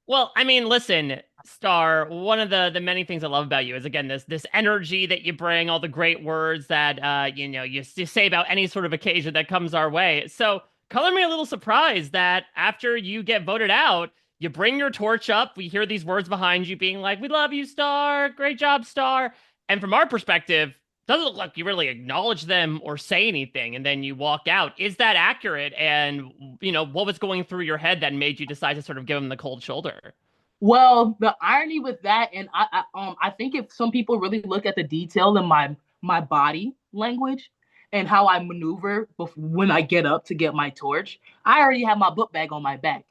Well, I mean, listen, Star, one of the many things I love about you is again this energy that you bring, all the great words that you say about any sort of occasion that comes our way. So, color me a little surprised that after you get voted out, you bring your torch up, we hear these words behind you being like, "We love you, Star. Great job, Star." And from our perspective, doesn't look like you really acknowledge them or say anything, and then you walk out. Is that accurate? And what was going through your head that made you decide to sort of give them the cold shoulder? Well, the irony with that, and I think if some people really look at the detail in my body language and how I maneuver when I get up to get my torch, I already have my book bag on my back.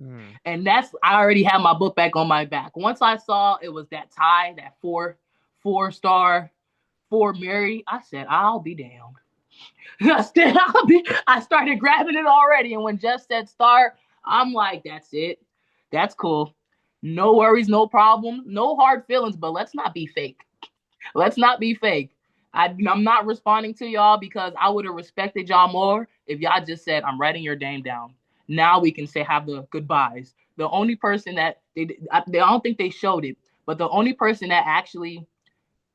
Hmm. And I already had my book back on my back. Once I saw it was that tie, that four star, four Mary, I said, I'll be damned. I started grabbing it already. And when Jeff said star, I'm like, that's it. That's cool. No worries, no problem, no hard feelings, but let's not be fake. Let's not be fake. I'm not responding to y'all because I would have respected y'all more if y'all just said, I'm writing your name down. Now we can say, have the goodbyes. The only person that I don't think they showed it, but the only person that actually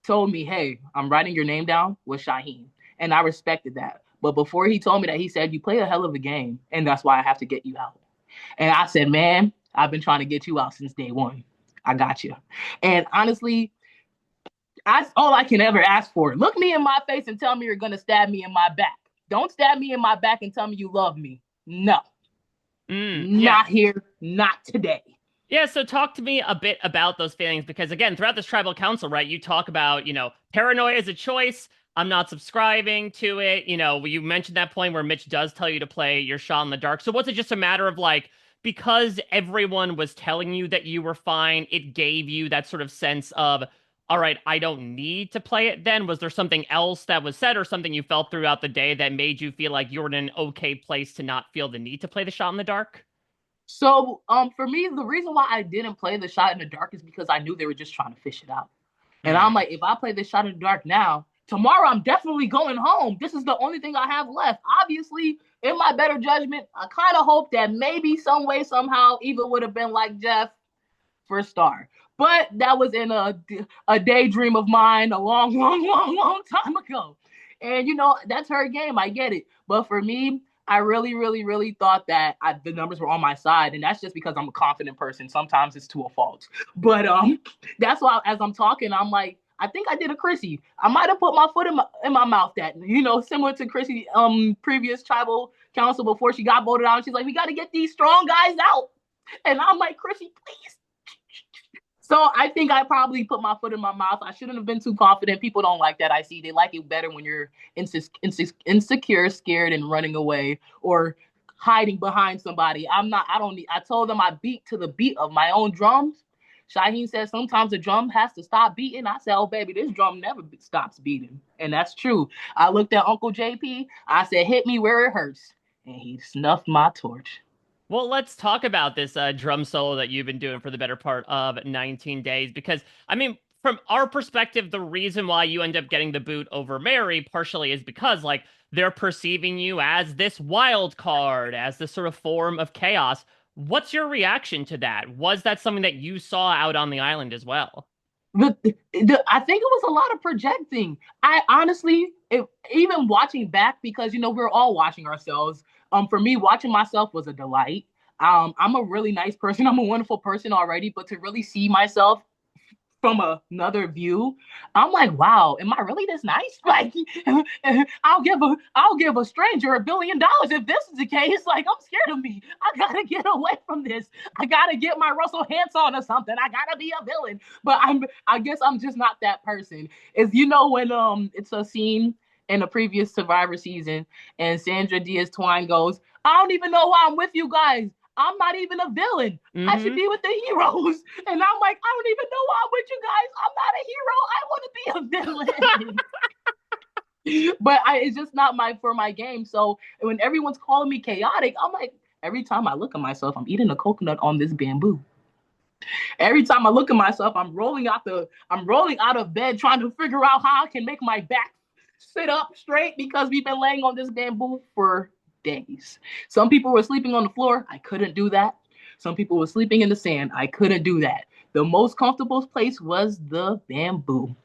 told me, hey, I'm writing your name down was Shaheen. And I respected that. But before he told me that, he said, you play a hell of a game. And that's why I have to get you out. And I said, man, I've been trying to get you out since day one. I got you. And honestly, that's all I can ever ask for. Look me in my face and tell me you're going to stab me in my back. Don't stab me in my back and tell me you love me. No, Yeah. not here, not today. Yeah, so talk to me a bit about those feelings because again, throughout this tribal council, right, you talk about, paranoia is a choice. I'm not subscribing to it. You mentioned that point where Mitch does tell you to play your shot in the dark. So was it just a matter of like because everyone was telling you that you were fine, it gave you that sort of sense of, all right, I don't need to play it then? Was there something else that was said or something you felt throughout the day that made you feel like you were in an okay place to not feel the need to play the shot in the dark? So, for me, the reason why I didn't play the shot in the dark is because I knew they were just trying to fish it out. And I'm Hmm. like, if I play this shot in the dark now, tomorrow I'm definitely going home. This is the only thing I have left. Obviously, in my better judgment, I kind of hope that maybe some way, somehow, Eva would have been like Jeff for a star. But that was in a daydream of mine a long, long, long, long time ago. And that's her game. I get it. But for me, I really, really, really thought that the numbers were on my side, and that's just because I'm a confident person. Sometimes it's to a fault, but that's why as I'm talking, I'm like, I think I did a Chrissy. I might have put my foot in my mouth. That similar to Chrissy, previous tribal council before she got voted out. She's like, we got to get these strong guys out, and I'm like, Chrissy, please. So I think I probably put my foot in my mouth. I shouldn't have been too confident. People don't like that. I see they like it better when you're insecure, scared, and running away or hiding behind somebody. I'm not. I don't need. I told them I beat to the beat of my own drums. Shaheen said sometimes the drum has to stop beating. I said, "Oh baby, this drum never stops beating," and that's true. I looked at Uncle JP. I said, "Hit me where it hurts," and he snuffed my torch. Well, let's talk about this drum solo that you've been doing for the better part of 19 days. Because, I mean, from our perspective, the reason why you end up getting the boot over Mary partially is because, like, they're perceiving you as this wild card, as this sort of form of chaos. What's your reaction to that? Was that something that you saw out on the island as well? I think it was a lot of projecting. I honestly, even watching back, because we're all watching ourselves. For me, watching myself was a delight. I'm a really nice person. I'm a wonderful person already, but to really see myself from another view, I'm like, wow, am I really this nice? Like, I'll give a stranger $1 billion if this is the case. Like, I'm scared of me. I gotta get away from this. I gotta get my Russell Hands on or something. I gotta be a villain. But I guess I'm just not that person. Is when it's a scene in a previous Survivor season and Sandra Diaz Twine goes, I don't even know why I'm with you guys. I'm not even a villain. I should Mm-hmm. be with the heroes. And I'm like, I don't even know why I'm with you guys. I'm not a hero. I want to be a villain. But it's just not for my game. So when everyone's calling me chaotic, I'm like, every time I look at myself, I'm eating a coconut on this bamboo. Every time I look at myself, I'm rolling out of bed trying to figure out how I can make my back sit up straight because we've been laying on this bamboo for days. Some people were sleeping on the floor. I couldn't do that. Some people were sleeping in the sand. I couldn't do that. The most comfortable place was the bamboo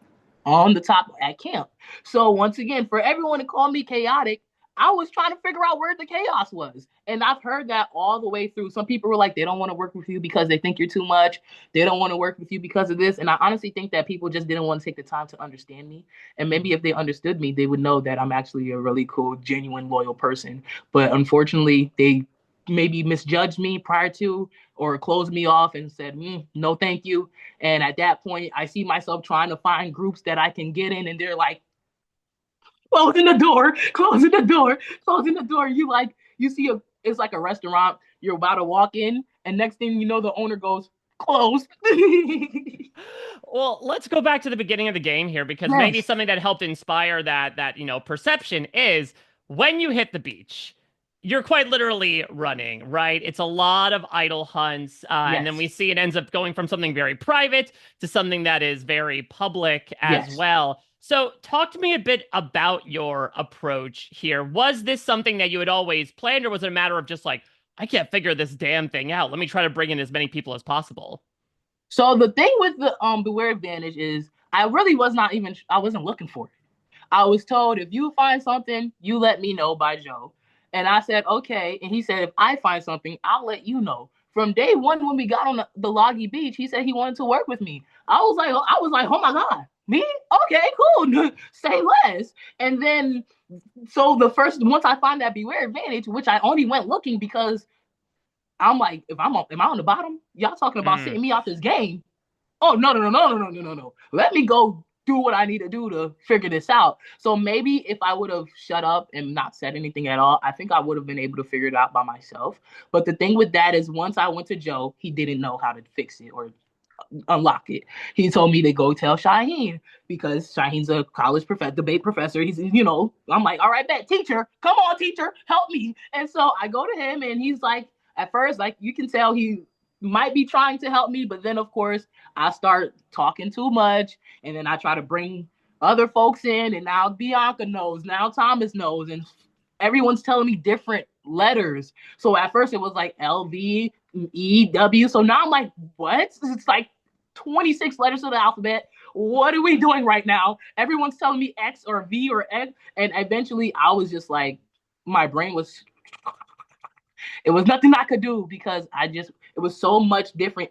on the top at camp. So once again, for everyone to call me chaotic, I was trying to figure out where the chaos was. And I've heard that all the way through. Some people were like, they don't want to work with you because they think you're too much. They don't want to work with you because of this. And I honestly think that people just didn't want to take the time to understand me. And maybe if they understood me, they would know that I'm actually a really cool, genuine, loyal person. But unfortunately, they maybe misjudged me prior to or closed me off and said, no, thank you. And at that point, I see myself trying to find groups that I can get in, and they're like, closing the door, closing the door, closing the door. You see it's like a restaurant. You're about to walk in, and next thing you know, the owner goes, close. Well, let's go back to the beginning of the game here because maybe Yes, something that helped inspire that perception is when you hit the beach, you're quite literally running, right? It's a lot of idle hunts, and then yes, we see it ends up going from something very private to something that is very public as yes. well. So, talk to me a bit about your approach here. Was this something that you had always planned, or was it a matter of just like, I can't figure this damn thing out? Let me try to bring in as many people as possible. So the thing with the Beware Advantage is I really was not even I wasn't looking for it. I was told if you find something, you let me know by Joe. And I said, okay. And he said, if I find something, I'll let you know. From day one, when we got on the Loggy Beach, he said he wanted to work with me. I was like, oh my God, me? Okay, cool. Say less. And then, so the first, once I find that Beware Advantage, which I only went looking because I'm like, if I'm on, am I on the bottom? Y'all talking about Hmm. sitting me out this game? Oh no, no, no, no, no, no, no, no, no. Let me go do what I need to do to figure this out. So maybe if I would have shut up and not said anything at all, I think I would have been able to figure it out by myself. But the thing with that is once I went to Joe, he didn't know how to fix it or unlock it. He told me to go tell Shaheen because Shaheen's a college professor, debate professor. I'm like, all right, bet, teacher, come on, teacher, help me. And so I go to him and he's like, at first, like you can tell he might be trying to help me, but then of course I start talking too much, and then I try to bring other folks in, and now Bianca knows, now Thomas knows, and everyone's telling me different letters. So at first it was like LVEW. So now I'm like, what? It's like 26 letters of the alphabet. What are we doing right now? Everyone's telling me X or V or X. And eventually I was just like, my brain was, it was nothing I could do because it was so much different.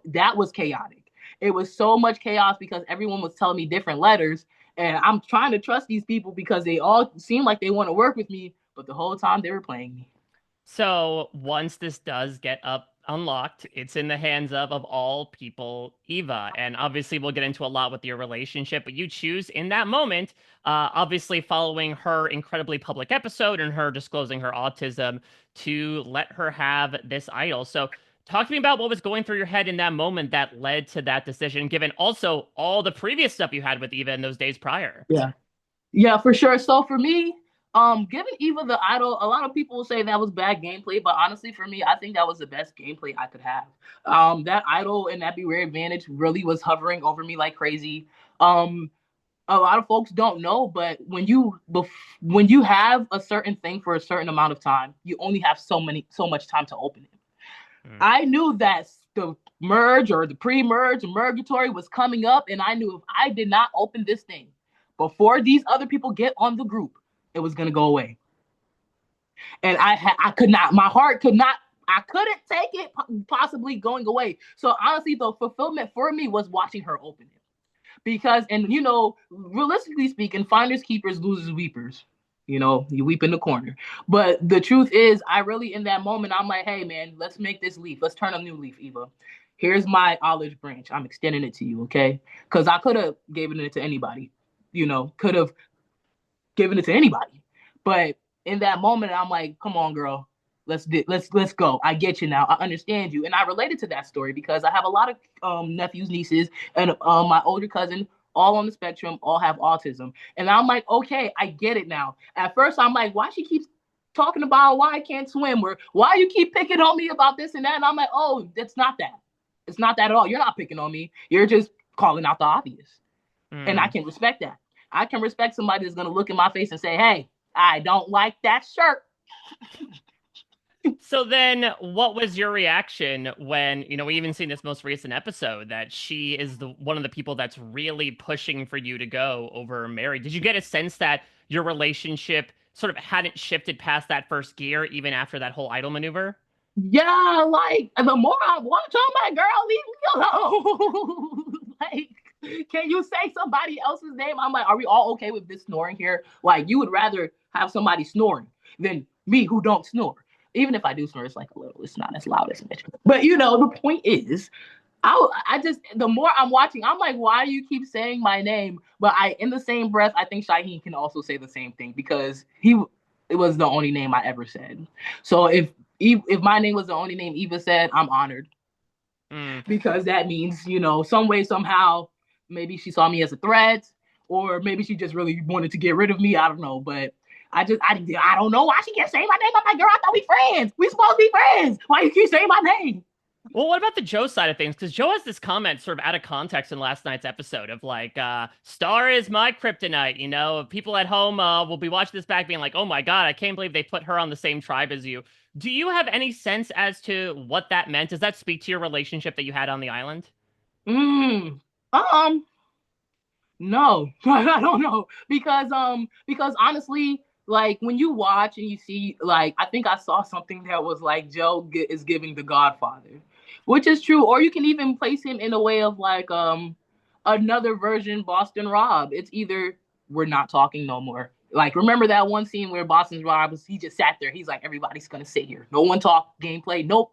That was chaotic. It was so much chaos because everyone was telling me different letters. And I'm trying to trust these people because they all seem like they want to work with me. But the whole time they were playing me. So once this does get up unlocked, it's in the hands of all people, Eva. And obviously we'll get into a lot with your relationship, but you choose in that moment, obviously following her incredibly public episode and her disclosing her autism to let her have this idol. So talk to me about what was going through your head in that moment that led to that decision, given also all the previous stuff you had with Eva in those days prior. Yeah. Yeah, for sure. So for me, giving Eva the idol, a lot of people will say that was bad gameplay, but honestly, for me, I think that was the best gameplay I could have. That idol and that Beware Advantage really was hovering over me like crazy. Um, a lot of folks don't know, but when you have a certain thing for a certain amount of time, you only have so much time to open it. Mm. I knew that the merge or the pre-merge mergatory was coming up, and I knew if I did not open this thing before these other people get on the group, it was gonna go away. And I could not, my heart could not, I couldn't take it possibly going away. So honestly, the fulfillment for me was watching her open it because, and realistically speaking, finders keepers, losers weepers. You weep in the corner. But the truth is, I really, in that moment, I'm like, hey, man, let's make this leaf. Let's turn a new leaf, Eva. Here's my olive branch. I'm extending it to you, okay? Because I could have given it to anybody, could have given it to anybody. But in that moment, I'm like, come on, girl. Let's go. I get you now. I understand you, and I related to that story because I have a lot of nephews, nieces, and my older cousin, all on the spectrum, all have autism, and I'm like, okay, I get it now. At first, I'm like, why she keeps talking about why I can't swim or why you keep picking on me about this and that, and I'm like, oh, it's not that. It's not that at all. You're not picking on me. You're just calling out the obvious, and I Mm. can respect that. I can respect somebody that's gonna look in my face and say, hey, I don't like that shirt. So then, what was your reaction when, we even seen this most recent episode that she is the one of the people that's really pushing for you to go over Mary? Did you get a sense that your relationship sort of hadn't shifted past that first gear even after that whole idol maneuver? Yeah, like the more I watch, I'm like, girl, leave me alone. Like, can you say somebody else's name? I'm like, are we all okay with this snoring here? Like, you would rather have somebody snoring than me who don't snore. Even if I do snore, it's like a little, it's not as loud as Mitch. But the point is, I just the more I'm watching, I'm like, why do you keep saying my name? But in the same breath, I think Shaheen can also say the same thing because it was the only name I ever said. So if my name was the only name Eva said, I'm honored Mm. because that means some way somehow maybe she saw me as a threat or maybe she just really wanted to get rid of me. I don't know, but. I don't know why she kept saying my name. I'm like, girl, I thought we friends. We supposed to be friends. Why you keep saying my name? Well, what about the Joe side of things? Because Joe has this comment sort of out of context in last night's episode of like, Star is my kryptonite. People at home will be watching this back being like, oh my God, I can't believe they put her on the same tribe as you. Do you have any sense as to what that meant? Does that speak to your relationship that you had on the island? Mm, um, no, I don't know because honestly, like when you watch and you see, like I think I saw something that was like Joe is giving the Godfather, which is true, or you can even place him in a way of like another version Boston Rob. It's either we're not talking no more. Like remember that one scene where Boston Rob he just sat there. He's like everybody's gonna sit here. No one talk gameplay. Nope.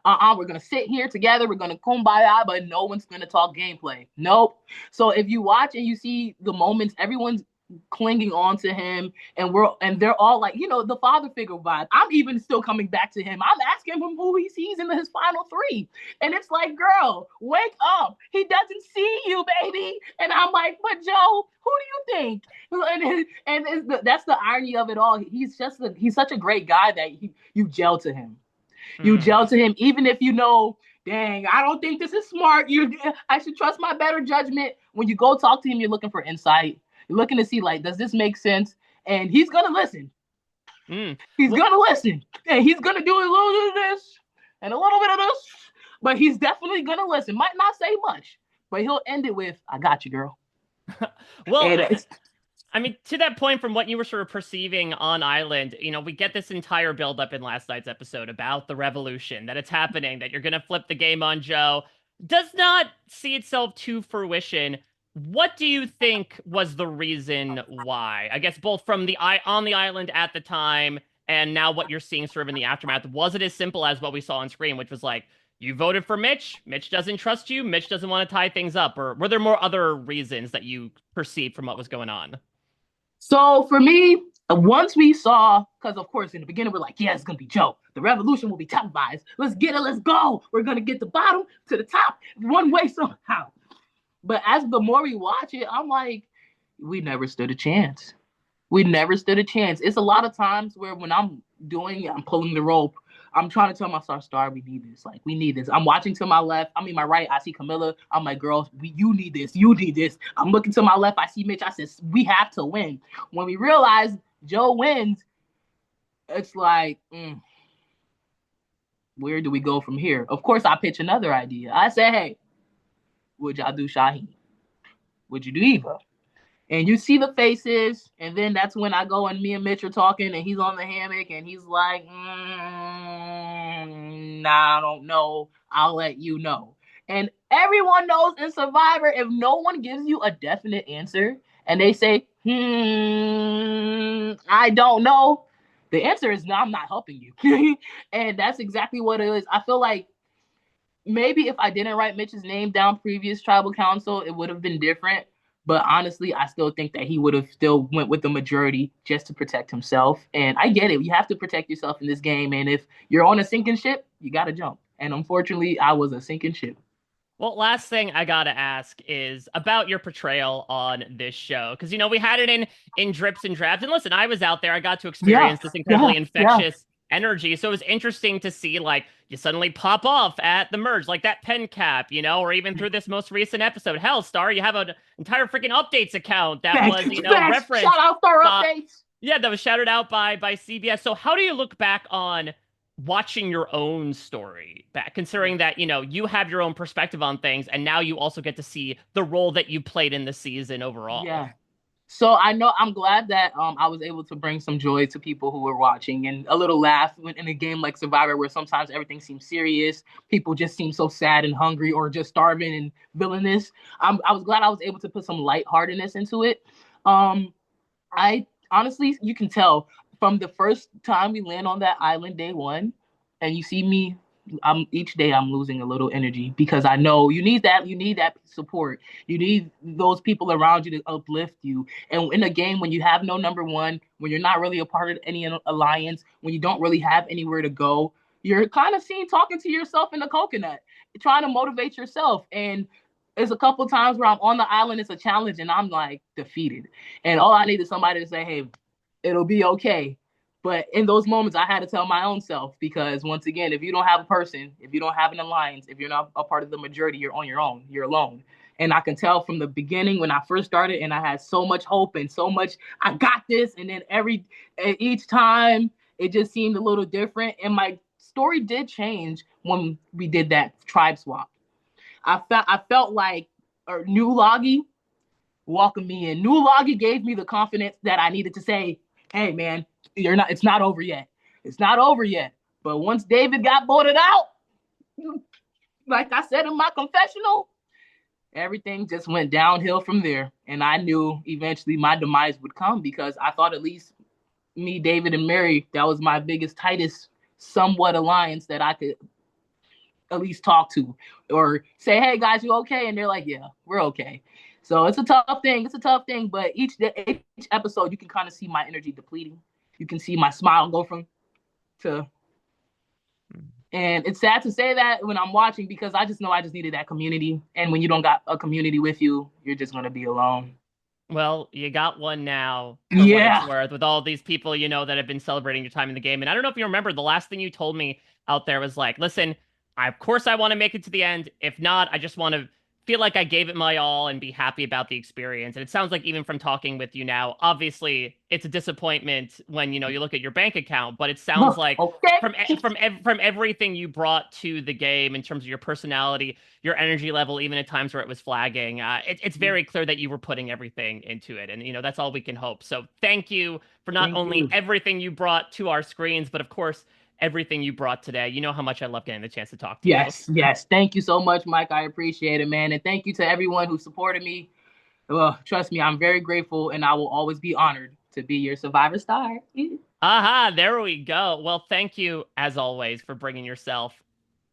We're gonna sit here together. We're gonna kumbaya, but no one's gonna talk gameplay. Nope. So if you watch and you see the moments, everyone's clinging on to him, and they're all like, the father figure vibe. I'm even still coming back to him. I'm asking him who he sees in his final three, and it's like, girl, wake up. He doesn't see you, baby. And I'm like, but Joe, who do you think? That's the irony of it all. He's such a great guy that you gel to him. You Hmm. gel to him, even if dang, I don't think this is smart. I should trust my better judgment. When you go talk to him, you're looking for insight. You're looking to see, like, does this make sense? And he's gonna listen. Hmm. He's Well, gonna listen, and he's gonna do a little bit of this and a little bit of this, but he's definitely gonna listen. Might not say much, but he'll end it with, "I got you, girl." well, And it's I mean, to that point, from what you were sort of perceiving on Island, we get this entire buildup in last night's episode about the revolution, that it's happening, that you're going to flip the game on Joe. Does not see itself to fruition. What do you think was the reason why? I guess both from on the island at the time and now what you're seeing sort of in the aftermath. Was it as simple as what we saw on screen, which was like, you voted for Mitch. Mitch doesn't trust you. Mitch doesn't want to tie things up. Or were there more other reasons that you perceived from what was going on? So for me, once we saw, because of course in the beginning we're like, yeah, it's gonna be Joe. The revolution will be televised. Let's get it. Let's go. We're gonna get the bottom to the top one way somehow. But as the more we watch it, I'm like, we never stood a chance. We never stood a chance. It's a lot of times where when I'm pulling the rope. I'm trying to tell my star, we need this. Like, we need this. I'm watching to my left. I mean, my right, I see Camilla. I'm like, girls, you need this. You need this. I'm looking to my left. I see Mitch. I said, we have to win. When we realize Joe wins, it's like, where do we go from here? Of course, I pitch another idea. I say, hey, would y'all do Shaheen? Would you do Eva? And you see the faces, and then that's when I go and me and Mitch are talking, and he's on the hammock, and he's like, nah, I don't know. I'll let you know. And everyone knows in Survivor, if no one gives you a definite answer, and they say, I don't know, the answer is no, I'm not helping you. And that's exactly what it is. I feel like maybe if I didn't write Mitch's name down previous tribal council, it would have been different. But honestly, I still think that he would have still went with the majority just to protect himself. And I get it. You have to protect yourself in this game. And if you're on a sinking ship, you got to jump. And unfortunately, I was a sinking ship. Well, last thing I gotta ask is about your portrayal on this show, because we had it in drips and drabs. And listen, I was out there, I got to Yeah, experience this yeah, incredibly yeah. infectious energy. So it was interesting to see like you suddenly pop off at the merge, like that pen cap, or even through this most recent episode. Hell, Star, you have an entire freaking updates account that Facts, was, facts. Shout referenced out Star by Updates. yeah, that was shouted out by CBS. So how do you look back on watching your own story back, considering that, you have your own perspective on things, and now you also get to see the role that you played in the season overall. Yeah. So I know I'm glad that I was able to bring some joy to people who were watching and a little laugh in a game like Survivor where sometimes everything seems serious, people just seem so sad and hungry or just starving and villainous. I was glad I was able to put some lightheartedness into it. Um, I honestly, you can tell from the first time we land on that island day one, and you see me. I'm each day I'm losing a little energy because I know you need that. You need that support. You need those people around you to uplift you. And in a game when you have no number one, when you're not really a part of any alliance, when you don't really have anywhere to go, you're kind of seen talking to yourself in the coconut, trying to motivate yourself. And there's a couple times where I'm on the island, it's a challenge, and I'm like defeated. And all I need is somebody to say, hey, it'll be okay. But in those moments, I had to tell my own self because once again, if you don't have a person, if you don't have an alliance, if you're not a part of the majority, you're on your own. You're alone. And I can tell from the beginning when I first started, and I had so much hope and so much, I got this. And then each time, it just seemed a little different. And my story did change when we did that tribe swap. I felt like New Loggy welcomed me in. New Loggy gave me the confidence that I needed to say, "Hey, man, you're not. It's not over yet. It's not over yet." But once David got voted out, like I said in my confessional, everything just went downhill from there. And I knew eventually my demise would come because I thought at least me, David, and Mary, that was my biggest, tightest, somewhat alliance that I could at least talk to or say, "Hey guys, you okay?" And they're like, "Yeah, we're okay." So it's a tough thing. It's a tough thing. But each episode, you can kind of see my energy depleting. You can see my smile go from to, and it's sad to say that when I'm watching because I just know I just needed that community. And when you don't got a community with you, you're just gonna be alone. Well, you got one now for what it's Yeah. worth with all these people, that have been celebrating your time in the game. And I don't know if you remember, the last thing you told me out there was like, listen, of course I want to make it to the end. If not, I just want to feel like I gave it my all and be happy about the experience. And it sounds like even from talking with you now, obviously it's a disappointment when, you look at your bank account, but it sounds like Okay. from everything you brought to the game in terms of your personality, your energy level, even at times where it was flagging. It's very clear that you were putting everything into it. And, that's all we can hope. So thank you for not Thank only you. everything you brought to our screens, but of course, everything you brought today. You know how much I love getting the chance to talk to you. Yes, yes. Thank you so much, Mike. I appreciate it, man. And thank you to everyone who supported me. Well, trust me, I'm very grateful and I will always be honored to be your Survivor Star. Aha, there we go. Well, thank you, as always, for bringing yourself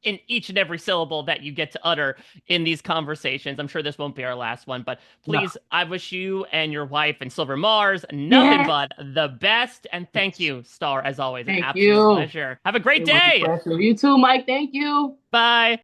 in each and every syllable that you get to utter in these conversations. I'm sure this won't be our last one, but No. please, I wish you and your wife and Silver Mars nothing Yes. but the best. And thank Yes. you, Star, as always, an Thank absolute you. pleasure. Have a great It was a day. pleasure. You too, Mike. Thank you. Bye.